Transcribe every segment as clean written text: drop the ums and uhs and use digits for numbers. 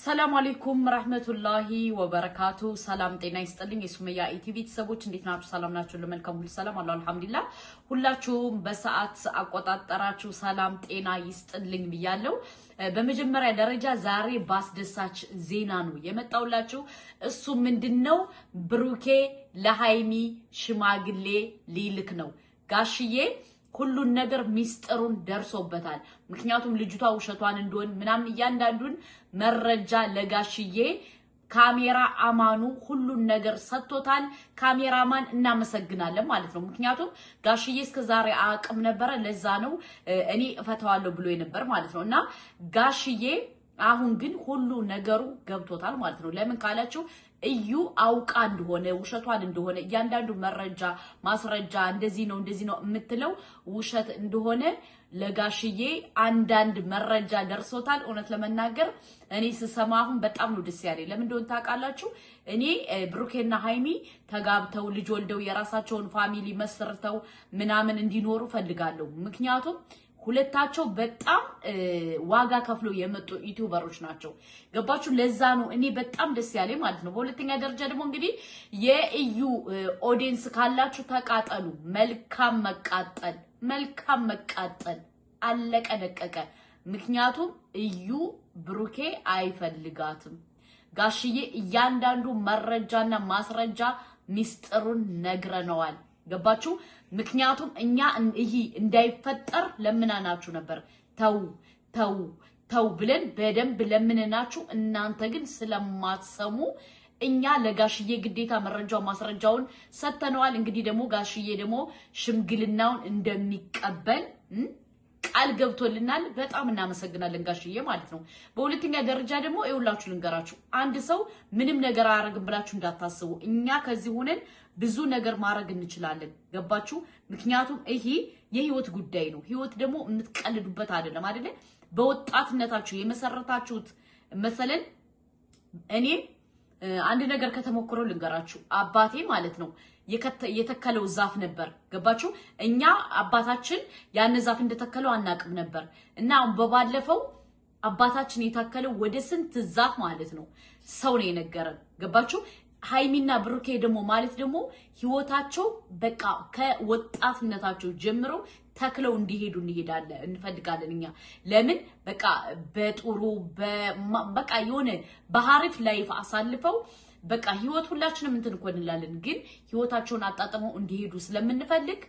ሰላም አለይኩም ረህመቱላሂ ወበረካቱ። ሰላም ጤና ይስጥልኝ የሱመያ ኢቲቪ ቤተሰቦች እንዴት ናችሁ? ሰላም ናችሁ? ለመልካም ሁሉ ሰላም አላህ አልሐምዱሊላህ። ሁላችሁም በሰዓት አቆጣጠራችሁ ሰላም ጤና ይስጥልኝ ብያለሁ። በመጀመሪያ ደረጃ ዛሬ ባስደሳች ዜና ነው የመጣውላችሁ። እሱ ምንድነው? ብሩኬ ለሃይሚ ሽማግሌ ሊልክ ነው። ጋሽዬ ሁሉን ነገር ሚስጥሩን ደርሶበታል። ምክንያቱም ልጅቷ ውሸቷን እንደሆነ ምናምን እያንዳንዱን መረጃ ለጋሽዬ ካሜራ አማኑ ሁሉን ነገር ሰጥቶታል። ካሜራማን እናመሰግናለን ማለት ነው። ምክንያቱም ጋሽዬ እስከዛሬ አቅም ነበረ፣ ለዛ ነው እኔ እፈታዋለሁ ብሎ የነበር ማለት ነው። እና ጋሽዬ አሁን ግን ሁሉ ነገሩ ገብቶታል ማለት ነው። ለምን ካላችሁ እዩ አውቃ እንደሆነ ውሸቷን እንደሆነ እያንዳንዱ መረጃ ማስረጃ እንደዚህ ነው የምትለው ውሸት እንደሆነ ለጋሽዬ አንዳንድ መረጃ ደርሶታል። እውነት ለመናገር እኔ ስሰማ አሁን በጣም ነው ደስ ያለኝ። ለምን እንደሆነ ታውቃላችሁ? እኔ ብሩኬና ሃይሚ ተጋብተው ልጅ ወልደው የራሳቸውን ፋሚሊ መስርተው ምናምን እንዲኖሩ ፈልጋለሁ። ምክንያቱም ሁለታቸው በጣም ዋጋ ከፍሎ የመጡ ዩቲዩበሮች ናቸው። ገባችሁ? ለዛ ነው እኔ በጣም ደስ ያለኝ ማለት ነው። በሁለተኛ ደረጃ ደግሞ እንግዲህ የእዩ ኦዲየንስ ካላችሁ ተቃጠሉ። መልካም መቃጠል አለቀ ደቀቀ። ምክንያቱም እዩ ብሩኬ አይፈልጋትም። ጋሽዬ እያንዳንዱ መረጃና ማስረጃ ሚስጥሩን ነግረነዋል። ገባችሁ? ምክንያቱም እኛ ይሄ እንዳይፈጠር ለምናናችሁ ነበር። ተው ብለን በደንብ ለምንናችሁ፣ እናንተ ግን ስለማትሰሙ እኛ ለጋሽዬ ግዴታ መረጃው ማስረጃውን ሰተነዋል። እንግዲህ ደግሞ ጋሽዬ ደግሞ ሽምግልናውን እንደሚቀበል ቃል ገብቶልናል። በጣም እናመሰግናለን ጋሽዬ ማለት ነው። በሁለተኛ ደረጃ ደግሞ ይኸውላችሁ ልንገራችሁ፣ አንድ ሰው ምንም ነገር አያረግም ብላችሁ እንዳታስቡ። እኛ ከዚህ ሆነን ብዙ ነገር ማድረግ እንችላለን። ገባችሁ? ምክንያቱም ይሄ የህይወት ጉዳይ ነው። ህይወት ደግሞ የምትቀልዱበት አይደለም አይደለ? በወጣትነታችሁ የመሰረታችሁት መሰለን። እኔ አንድ ነገር ከተሞክሮ ልንገራችሁ። አባቴ ማለት ነው የተከለው ዛፍ ነበር። ገባችሁ? እኛ አባታችን ያን ዛፍ እንደተከለው አናቅም ነበር። እና በባለፈው አባታችን የተከለው ወደ ስንት ዛፍ ማለት ነው ሰው ነው የነገረን። ገባችሁ? ሃይሚና ብሩኬ ደግሞ ማለት ደግሞ ህይወታቸው በቃ ከወጣትነታቸው ጀምሮ ተክለው እንዲሄዱ እንፈልጋለን እኛ። ለምን በቃ በጥሩ በቃ የሆነ በአሪፍ ላይፍ አሳልፈው በቃ ህይወት ሁላችንም እንትን እኮ እንላለን፣ ግን ህይወታቸውን አጣጥመው እንዲሄዱ ስለምንፈልግ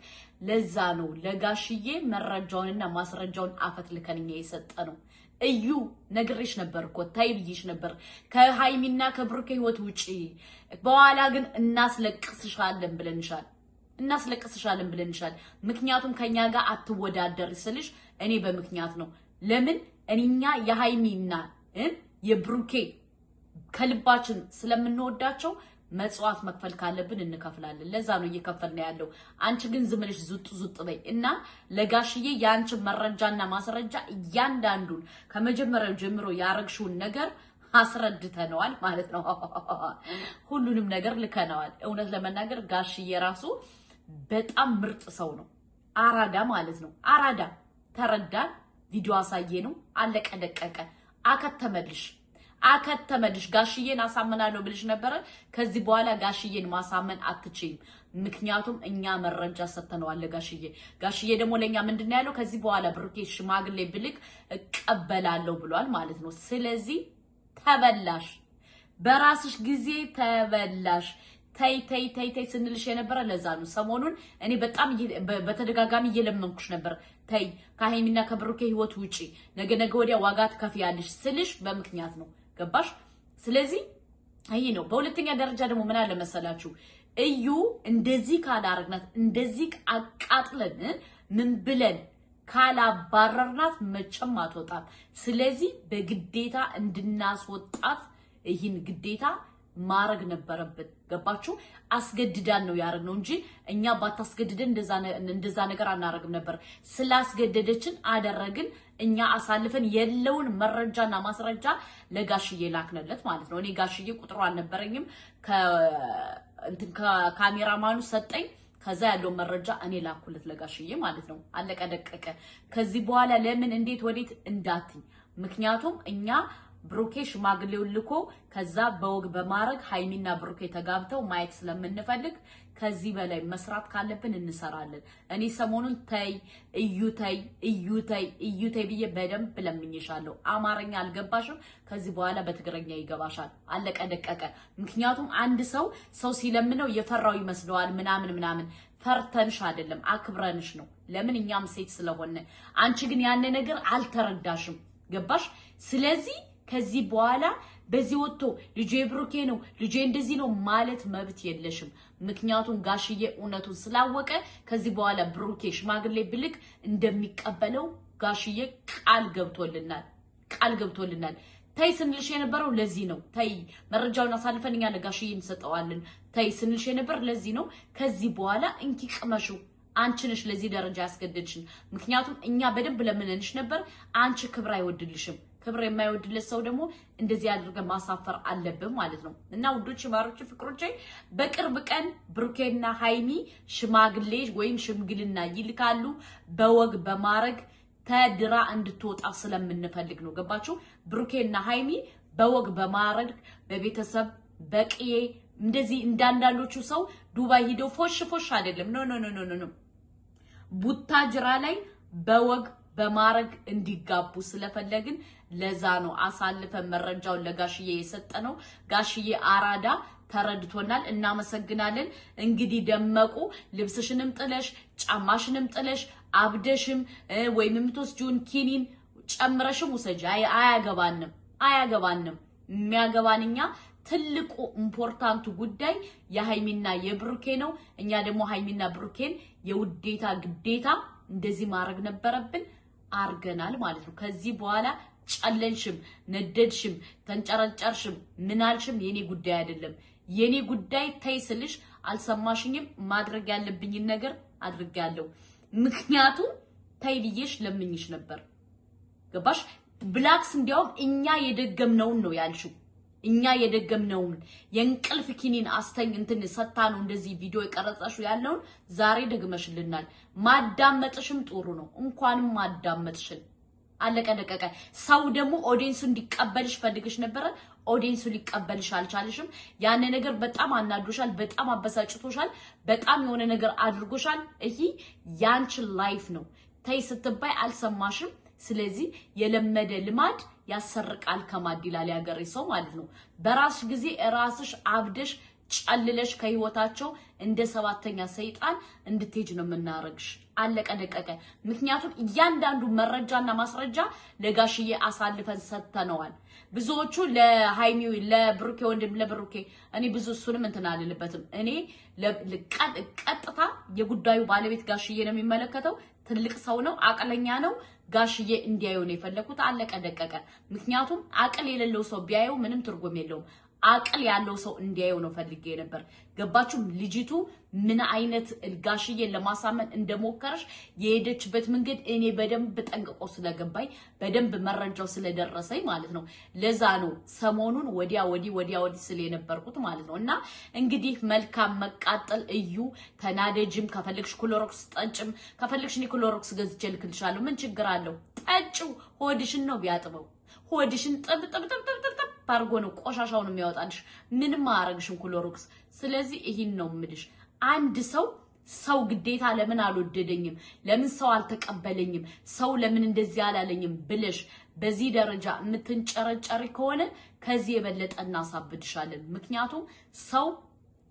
ለዛ ነው ለጋሽዬ መረጃውንና ማስረጃውን አፈትልከንኛ የሰጠ ነው። እዩ ነግሬሽ ነበር እኮ ታይ ብዬሽ ነበር ከሃይሚና ከብሩኬ ህይወት ውጪ። በኋላ ግን እናስለቅስሻለን ብለንሻል። ምክንያቱም ከኛ ጋር አትወዳደር ስልሽ እኔ በምክንያት ነው። ለምን እኛ የሃይሚና የብሩኬ ከልባችን ስለምንወዳቸው መጽዋት መክፈል ካለብን እንከፍላለን። ለዛ ነው እየከፈልን ያለው። አንቺ ግን ዝም ብለሽ ዙጥ በይ እና ለጋሽዬ ያንቺ መረጃና ማስረጃ እያንዳንዱን ከመጀመሪያው ጀምሮ ያረግሽውን ነገር አስረድተነዋል ማለት ነው። ሁሉንም ነገር ልከነዋል። እውነት ለመናገር ጋሽዬ ራሱ በጣም ምርጥ ሰው ነው። አራዳ ማለት ነው። አራዳ ተረዳን። ቪዲዮ አሳየ ነው። አለቀ ደቀቀ። አከተመልሽ። ጋሽዬን አሳመናለሁ ብልሽ ነበረ። ከዚህ በኋላ ጋሽዬን ማሳመን አትችይም። ምክንያቱም እኛ መረጃ ሰተነዋል ለጋሽዬ። ጋሽዬ ደግሞ ለኛ ምንድነው ያለው? ከዚህ በኋላ ብሩኬ ሽማግሌ ብልክ እቀበላለሁ ብሏል ማለት ነው። ስለዚህ ተበላሽ፣ በራስሽ ጊዜ ተበላሽ። ተይ ስንልሽ የነበረ ለዛ ነው። ሰሞኑን እኔ በጣም በተደጋጋሚ እየለመንኩሽ ነበር። ተይ ከሃይሚና ከብሩኬ ህይወት ውጪ፣ ነገ ወዲያ ዋጋ ትከፍያለሽ ስልሽ በምክንያት ነው። ገባሽ? ስለዚህ ይሄ ነው። በሁለተኛ ደረጃ ደግሞ ምን አለ መሰላችሁ? እዩ እንደዚህ ካላረግናት፣ እንደዚህ አቃጥለን ምን ብለን ካላባረርናት መቼም አትወጣም። ስለዚህ በግዴታ እንድናስወጣት ይህን ግዴታ ማረግ ነበረበት። ገባችሁ? አስገድዳን ነው ያረግነው እንጂ እኛ ባታስገድደን እንደዛ ነገር አናረግም ነበር። ስላስገደደችን አደረግን። እኛ አሳልፈን የለውን መረጃና ማስረጃ ለጋሽዬ ላክነለት ማለት ነው። እኔ ጋሽዬ ቁጥሩ አልነበረኝም፣ ከካሜራማኑ ሰጠኝ። ከዛ ያለው መረጃ እኔ ላኩለት ለጋሽዬ ማለት ነው። አለቀ ደቀቀ። ከዚህ በኋላ ለምን እንዴት ወዴት እንዳትኝ። ምክንያቱም እኛ ብሩኬ ሽማግሌው ልኮ ከዛ በወግ በማረግ ሃይሚና ብሩኬ ተጋብተው ማየት ስለምንፈልግ ከዚህ በላይ መስራት ካለብን እንሰራለን። እኔ ሰሞኑን ተይ እዩ ተይ ብዬ በደንብ ለምኝሻለሁ። አማርኛ አልገባሽም፣ ከዚህ በኋላ በትግረኛ ይገባሻል። አለቀ ደቀቀ። ምክንያቱም አንድ ሰው ሲለምነው የፈራው ይመስለዋል ምናምን ፈርተንሽ አይደለም አክብረንሽ ነው። ለምን እኛም ሴት ስለሆነ። አንቺ ግን ያን ነገር አልተረዳሽም። ገባሽ? ስለዚህ ከዚህ በኋላ በዚህ ወጥቶ ልጄ ብሩኬ ነው ልጄ እንደዚህ ነው ማለት መብት የለሽም። ምክንያቱም ጋሽዬ እውነቱን ስላወቀ ከዚህ በኋላ ብሩኬ ሽማግሌ ብልክ እንደሚቀበለው ጋሽዬ ቃል ገብቶልናል። ተይ ስንልሽ የነበረው ለዚህ ነው። ተይ መረጃውን አሳልፈን እኛ ለጋሽዬ እንሰጠዋለን። ተይ ስንልሽ የነበር ለዚህ ነው። ከዚህ በኋላ እንኪ ቅመሹ። አንቺ ነሽ ለዚህ ደረጃ ያስገደድሽን። ምክንያቱም እኛ በደንብ ለምንንሽ ነበር። አንቺ ክብር አይወድልሽም። ክብር የማይወድለት ሰው ደግሞ እንደዚህ አድርገን ማሳፈር አለብን ማለት ነው። እና ውዶች ማሮች ፍቅሮቼ በቅርብ ቀን ብሩኬና ሃይሚ ሽማግሌ ወይም ሽምግልና ይልካሉ። በወግ በማረግ ተድራ እንድትወጣ ስለምንፈልግ ነው። ገባችሁ? ብሩኬና ሃይሚ በወግ በማረግ በቤተሰብ በቅዬ እንደዚህ እንዳንዳንዶቹ ሰው ዱባይ ሂደው ፎሽ አይደለም። ኖ ቡታጅራ ላይ በወግ በማረግ እንዲጋቡ ስለፈለግን ለዛ ነው አሳልፈን መረጃውን ለጋሽዬ የሰጠነው። ጋሽዬ አራዳ ተረድቶናል። እናመሰግናለን። እንግዲህ ደመቁ ልብስሽንም ጥለሽ ጫማሽንም ጥለሽ አብደሽም ወይም የምትወስጂውን ኪኒን ጨምረሽም ውሰጂ። አያገባንም። የሚያገባንኛ ትልቁ ኢምፖርታንቱ ጉዳይ የሃይሚና የብሩኬ ነው። እኛ ደግሞ ሃይሚና ብሩኬን የውዴታ ግዴታ እንደዚህ ማድረግ ነበረብን፣ አርገናል ማለት ነው። ከዚህ በኋላ ጨለልሽም፣ ነደድሽም፣ ተንጨረጨርሽም፣ ምናልሽም የኔ ጉዳይ አይደለም። የኔ ጉዳይ ተይ ስልሽ አልሰማሽኝም። ማድረግ ያለብኝን ነገር አድርጋለሁ። ምክንያቱም ተይ ብዬሽ ለምኝሽ ነበር። ገባሽ? ብላክስ እንዲያውም እኛ የደገምነውን ነው ያልሽው። እኛ የደገምነውን የእንቅልፍ ኪኒን አስተኝ እንትን ሰታ ነው እንደዚህ ቪዲዮ የቀረጸሽው ያለውን ዛሬ ደግመሽልናል። ማዳመጥሽም ጥሩ ነው። እንኳንም ማዳመጥሽን። አለቀ ደቀቀ። ሰው ደግሞ ኦዲየንሱ እንዲቀበልሽ ፈልግሽ ነበረ። ኦዲየንሱ ሊቀበልሽ አልቻለሽም። ያን ነገር በጣም አናዶሻል፣ በጣም አበሳጭቶሻል፣ በጣም የሆነ ነገር አድርጎሻል። ይሄ ያንቺ ላይፍ ነው። ተይ ስትባይ አልሰማሽም። ስለዚህ የለመደ ልማድ ያሰርቃል ከማድ ይላል ያገሬ ሰው ማለት ነው። በራስሽ ጊዜ ራስሽ አብደሽ ጨልለሽ ከህይወታቸው እንደ ሰባተኛ ሰይጣን እንድትሄጅ ነው የምናረግሽ። አለቀ ደቀቀ። ምክንያቱም እያንዳንዱ መረጃና ማስረጃ ለጋሽዬ አሳልፈን ሰጥተነዋል። ብዙዎቹ ለሃይሚ ለብሩኬ ወንድም ለብሩኬ እኔ ብዙ እሱንም እንትን አልልበትም። እኔ ቀጥታ የጉዳዩ ባለቤት ጋሽዬ ነው የሚመለከተው። ትልቅ ሰው ነው፣ አቅለኛ ነው። ጋሽዬ እንዲያዩ ነው የፈለኩት። አለቀ ደቀቀ። ምክንያቱም አቅል የሌለው ሰው ቢያየው ምንም ትርጉም የለውም። አቅል ያለው ሰው እንዲያየው ነው ፈልጌ ነበር። ገባችሁ? ልጅቱ ምን አይነት ጋሽዬን ለማሳመን እንደሞከረሽ የሄደችበት መንገድ እኔ በደንብ ጠንቅቆ ስለገባኝ በደንብ መረጃው ስለደረሰኝ ማለት ነው። ለዛ ነው ሰሞኑን ወዲያ ወዲህ ስለ የነበርኩት ማለት ነው። እና እንግዲህ መልካም መቃጠል እዩ። ተናደጅም፣ ከፈለግሽ ክሎሮክስ ጠጭም፣ ከፈለግሽ እኔ ክሎሮክስ ገዝቼ ልክልሻለሁ። ምን ችግር አለው? ጠጭው። ሆድሽን ነው ቢያጥበው። ሆድሽን ጥብ ባርጎ ነው ቆሻሻውን የሚያወጣልሽ። ምንም አያረግሽም ክሎሮክስ። ስለዚህ ይሄን ነው የምልሽ። አንድ ሰው ግዴታ ለምን አልወደደኝም፣ ለምን ሰው አልተቀበለኝም፣ ሰው ለምን እንደዚህ አላለኝም ብለሽ በዚህ ደረጃ የምትንጨረጨሪ ከሆነ ከዚህ የበለጠ እናሳብድሻለን። ምክንያቱም ሰው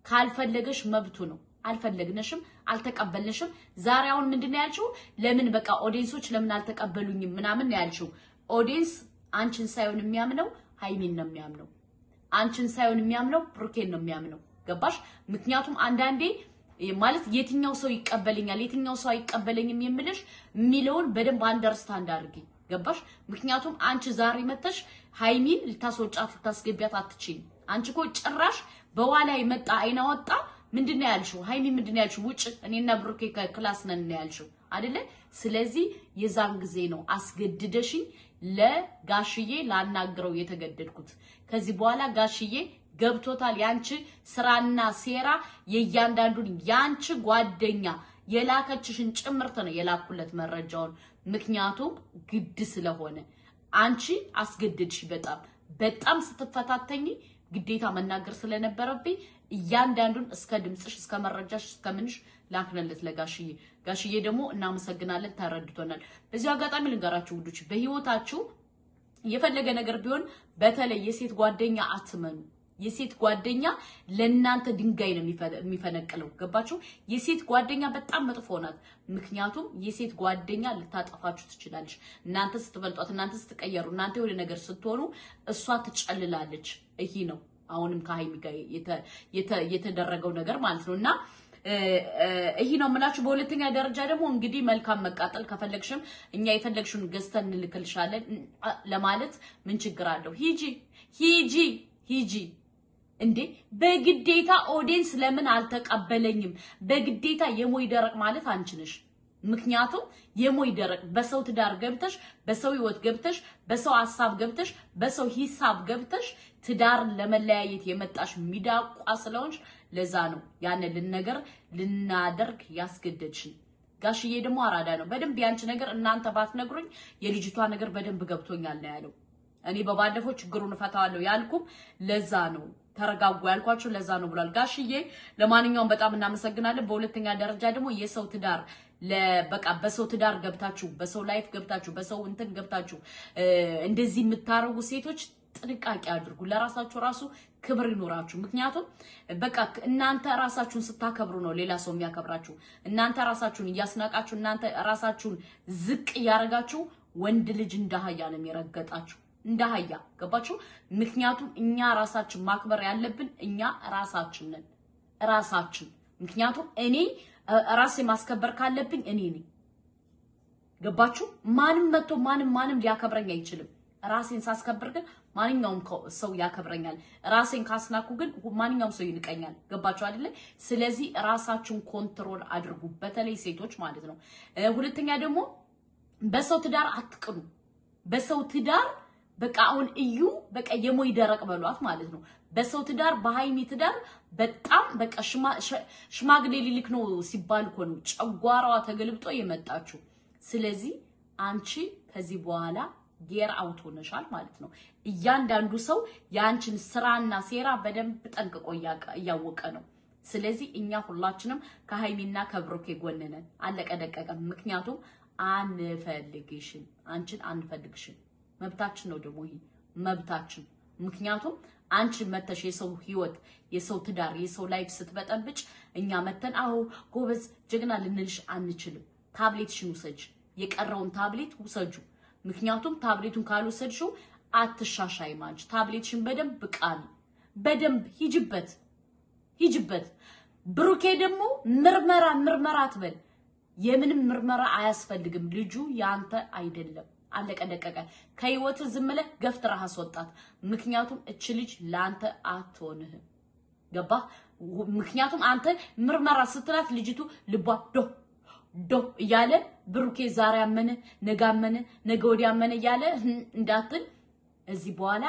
ካልፈለገሽ መብቱ ነው። አልፈለግነሽም፣ አልተቀበልነሽም። ዛሬ አሁን ምንድነው ያልሽው? ለምን በቃ ኦዲየንሶች ለምን አልተቀበሉኝም ምናምን ነው ያልሽው። ኦዲየንስ አንቺን ሳይሆን የሚያምነው ሃይሚን ነው የሚያምነው። አንቺን ሳይሆን የሚያምነው ብሩኬን ነው የሚያምነው። ገባሽ? ምክንያቱም አንዳንዴ ማለት የትኛው ሰው ይቀበልኛል የትኛው ሰው አይቀበለኝም የሚለውን በደንብ አንደርስታንድ አድርጊ። ገባሽ? ምክንያቱም አንቺ ዛሬ መተሽ ሃይሚን ልታስወጫት ልታስገቢያት አትችይም። አንቺ እኮ ጭራሽ በኋላ የመጣ አይና ወጣ ምንድነው ያልሽው? ሃይሚ ምንድነው ያልሽው? ውጭ እኔና ብሩኬ ክላስ ነን ያልሽው አይደለ? ስለዚህ የዛን ጊዜ ነው አስገድደሽኝ ለጋሽዬ ላናግረው የተገደድኩት። ከዚህ በኋላ ጋሽዬ ገብቶታል ያንቺ ስራና ሴራ የእያንዳንዱን ያንቺ ጓደኛ የላከችሽን ጭምርት ነው የላኩለት መረጃውን። ምክንያቱም ግድ ስለሆነ አንቺ አስገድድሽ። በጣም በጣም ስትፈታተኝ ግዴታ መናገር ስለነበረብኝ እያንዳንዱን እስከ ድምጽሽ እስከ መረጃሽ እስከ ምንሽ ላክነለት ለጋሽዬ። ጋሽዬ ደግሞ እናመሰግናለን ተረድቶናል። በዚህ አጋጣሚ ልንገራችሁ ውዶች በህይወታችሁ የፈለገ ነገር ቢሆን በተለይ የሴት ጓደኛ አትመኑ። የሴት ጓደኛ ለእናንተ ድንጋይ ነው የሚፈነቅለው። ገባችሁ? የሴት ጓደኛ በጣም መጥፎ ናት። ምክንያቱም የሴት ጓደኛ ልታጠፋችሁ ትችላለች። እናንተ ስትበልጧት፣ እናንተ ስትቀየሩ፣ እናንተ የሆነ ነገር ስትሆኑ እሷ ትጨልላለች። ይሄ ነው አሁንም ከሀይሚ ጋር የተደረገው ነገር ማለት ነውና ይሄ ነው የምላችሁ። በሁለተኛ ደረጃ ደግሞ እንግዲህ መልካም መቃጠል ከፈለግሽም እኛ የፈለግሽውን ገዝተን እንልክልሻለን ለማለት ምን ችግር አለው? ሂጂ እንዴ በግዴታ ኦዲየንስ ለምን አልተቀበለኝም? በግዴታ የሞይ ደረቅ ማለት አንቺ ነሽ። ምክንያቱም የሞይ ደረቅ በሰው ትዳር ገብተሽ በሰው ህይወት ገብተሽ በሰው ሐሳብ ገብተሽ በሰው ሂሳብ ገብተሽ ትዳርን ለመለያየት የመጣሽ ሚዳቋ ስለሆንሽ ለዛ ነው ያንን ነገር ልናደርግ ያስገደድሽኝ። ጋሽዬ ደግሞ አራዳ ነው። በደንብ ያንቺ ነገር እናንተ ባትነግሩኝ የልጅቷ ነገር በደንብ ገብቶኛል ነው ያለው። እኔ በባለፈው ችግሩን እፈታዋለሁ ያልኩም ለዛ ነው። ተረጋጉ ያልኳችሁ ለዛ ነው ብሏል ጋሽዬ። ለማንኛውም በጣም እናመሰግናለን። በሁለተኛ ደረጃ ደግሞ የሰው ትዳር በቃ በሰው ትዳር ገብታችሁ በሰው ላይፍ ገብታችሁ በሰው እንትን ገብታችሁ እንደዚህ የምታረጉ ሴቶች ጥንቃቄ አድርጉ። ለራሳችሁ ራሱ ክብር ይኖራችሁ። ምክንያቱም በቃ እናንተ ራሳችሁን ስታከብሩ ነው ሌላ ሰው የሚያከብራችሁ። እናንተ ራሳችሁን እያስናቃችሁ እናንተ ራሳችሁን ዝቅ እያረጋችሁ ወንድ ልጅ እንደሃያ ነው የሚረገጣችሁ። እንደሃያ ገባችሁ? ምክንያቱም እኛ ራሳችን ማክበር ያለብን እኛ ራሳችን ነን። ራሳችን ምክንያቱም እኔ ራሴ ማስከበር ካለብኝ እኔ ነኝ። ገባችሁ? ማንም መጥቶ ማንም ሊያከብረኝ አይችልም። ራሴን ሳስከብር ግን ማንኛውም ሰው ያከብረኛል። ራሴን ካስናኩ ግን ማንኛውም ሰው ይንቀኛል። ገባችሁ አይደለ? ስለዚህ ራሳችሁን ኮንትሮል አድርጉ፣ በተለይ ሴቶች ማለት ነው። ሁለተኛ ደግሞ በሰው ትዳር አትቅኑ። በሰው ትዳር በቃ አሁን እዩ በቃ የሞይ ደረቅ በሏት ማለት ነው። በሰው ትዳር በሃይሚ ትዳር በጣም በቃ ሽማግሌ ሊልክ ነው ሲባል እኮ ነው ጨጓራዋ ተገልብጦ የመጣችው። ስለዚህ አንቺ ከዚህ በኋላ ጌር አውት ሆነሻል ማለት ነው። እያንዳንዱ ሰው ያንቺን ስራና ሴራ በደንብ ጠንቅቆ እያወቀ ነው። ስለዚህ እኛ ሁላችንም ከሃይሚና ከብሩኬ ጎን ነን። አለቀ ደቀቀ። ምክንያቱም አንፈልግሽም፣ አንቺን አንፈልግሽም። መብታችን ነው ደግሞ ይሄ መብታችን። ምክንያቱም አንቺ መተሽ የሰው ህይወት የሰው ትዳር የሰው ላይፍ ስትበጠብጭ እኛ መተን አዎ ጎበዝ ጀግና ልንልሽ አንችልም። ታብሌትሽን ውሰጂ፣ የቀረውን ታብሌት ውሰጁ። ምክንያቱም ታብሌቱን ካልወሰድሽው አትሻሻይም። አንቺ ታብሌትሽን በደንብ ቃል በደንብ ሂጅበት። ብሩኬ ደግሞ ምርመራ አትበል። የምንም ምርመራ አያስፈልግም። ልጁ ያንተ አይደለም። አለቀ ደቀቀ። ከህይወት ዝም ብለህ ገፍትረህ አስወጣት። ምክንያቱም እቺ ልጅ ላንተ አትሆንህም። ገባ? ምክንያቱም አንተ ምርመራ ስትላት ልጅቱ ልቧ ዶ እያለ ብሩኬ ዛሬ አመነ ነገ አመነ ነገ ወዲያ አመነ እያለ እንዳትል። እዚህ በኋላ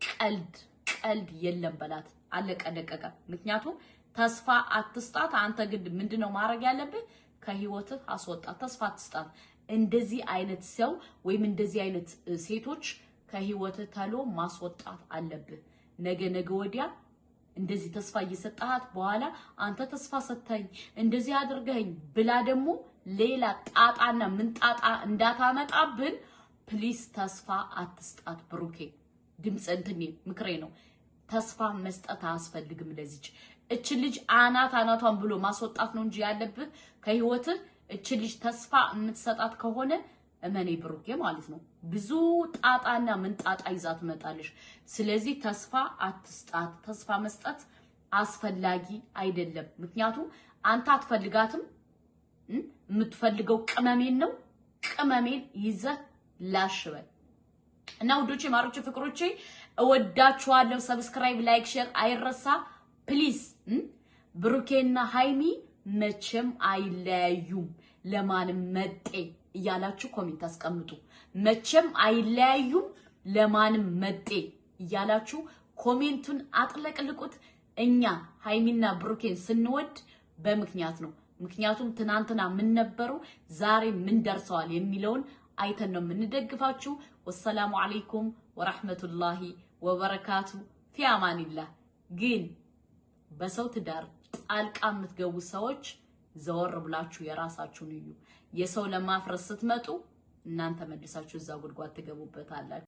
ቀልድ የለም በላት። አለቀ ደቀቀ። ምክንያቱም ተስፋ አትስጣት። አንተ ግን ምንድነው ማድረግ ያለብህ? ከህይወትህ አስወጣት። ተስፋ አትስጣት። እንደዚህ አይነት ሰው ወይም እንደዚህ አይነት ሴቶች ከህይወትህ ተሎ ማስወጣት አለብህ። ነገ ወዲያ እንደዚህ ተስፋ እየሰጣሃት በኋላ አንተ ተስፋ ሰተኝ እንደዚህ አድርገኝ ብላ ደግሞ ሌላ ጣጣና ምንጣጣ እንዳታመጣብን ፕሊስ ተስፋ አትስጣት። ብሩኬ ድምጽ እንትኔ ምክሬ ነው። ተስፋ መስጠት አያስፈልግም። ለዚች እቺ ልጅ አናቷን ብሎ ማስወጣት ነው እንጂ ያለብህ ከህይወትህ። እቺ ልጅ ተስፋ የምትሰጣት ከሆነ እመኔ ብሩኬ ማለት ነው ብዙ ጣጣና ምንጣጣ ይዛ ትመጣለሽ። ስለዚህ ተስፋ አትስጣት። ተስፋ መስጠት አስፈላጊ አይደለም። ምክንያቱም አንተ አትፈልጋትም። የምትፈልገው ቅመሜን ነው። ቅመሜን ይዘህ ላሽበል እና ውዶቼ፣ ማሮቼ፣ ፍቅሮቼ እወዳችኋለሁ። ሰብስክራይብ፣ ላይክ፣ ሼር አይረሳ ፕሊዝ። ብሩኬና ሃይሚ መቼም አይለያዩም። ለማንም መጤ እያላችሁ ኮሜንት አስቀምጡ። መቼም አይለያዩም ለማንም መጤ እያላችሁ ኮሜንቱን አጥለቅልቁት። እኛ ሃይሚና ብሩኬን ስንወድ በምክንያት ነው። ምክንያቱም ትናንትና ምን ነበሩ ዛሬ ምን ደርሰዋል የሚለውን አይተን ነው የምንደግፋችሁ። ወሰላሙ አለይኩም ወራህመቱላሂ ወበረካቱ ፊ አማኒላህ። ግን በሰው ትዳር ጣልቃ የምትገቡ ሰዎች ዘወር ብላችሁ የራሳችሁን እዩ። የሰው ለማፍረስ ስትመጡ እናንተ መልሳችሁ እዛ ጉድጓድ ትገቡበታላችሁ።